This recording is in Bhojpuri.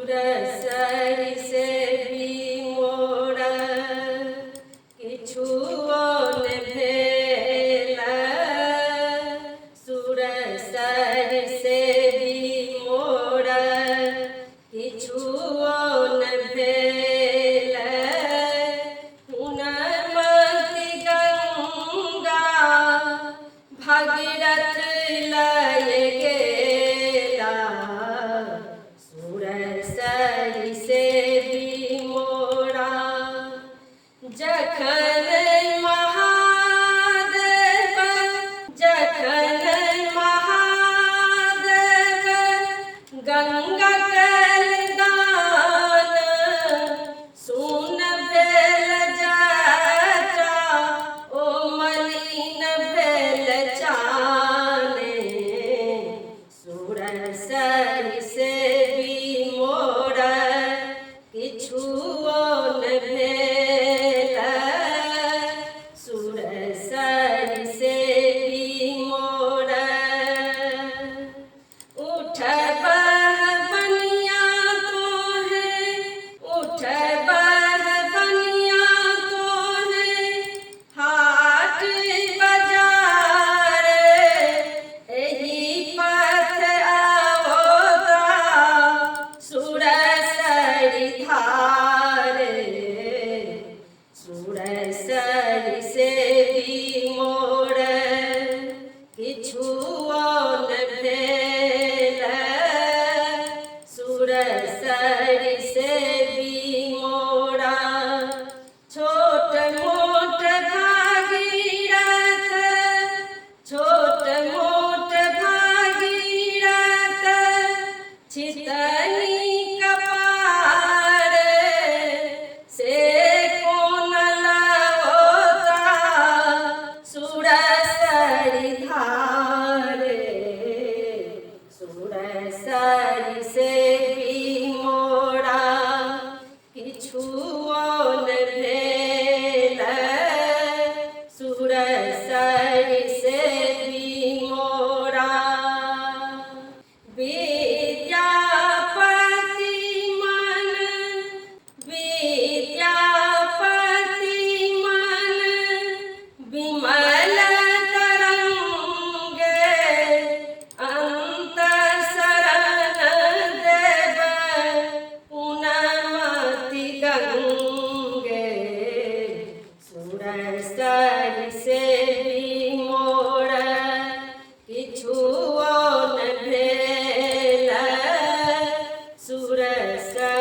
सुरसरि से भी मोरा किछुओ ने भेला सुरसरि से भी मोरा किछुओ ने भेला हुनमति गंगा भागीरथ लय गेला सुरसरि से भी मोरा जखन महादेव गंगा कलदान सुन भेल जटा ओ मलिन भेल चाने सुरसरि से भी मोरा किछुओ न भेला सुरसरि से भी मोरा उठबह बनिया तोहे उठबह बनिया तोहे हाट बाजार एही पथ आओता सुरसरि धारे सुरसरि से भी मोरा किछुओ न भेला सुरसरि से भी मोरा छोट मोट भागीरथ छितनी कपार से कोन लहोता सुरसरि धारे सुरसरि से भी मोरा किछुओ न भेला सुरसरि से भी मोरा विद्यापति मन विमल तरंगे अंत शरण देव पुनमति गंगे सुरसरि से भी मोरा किछुओ न भेला सुरसरि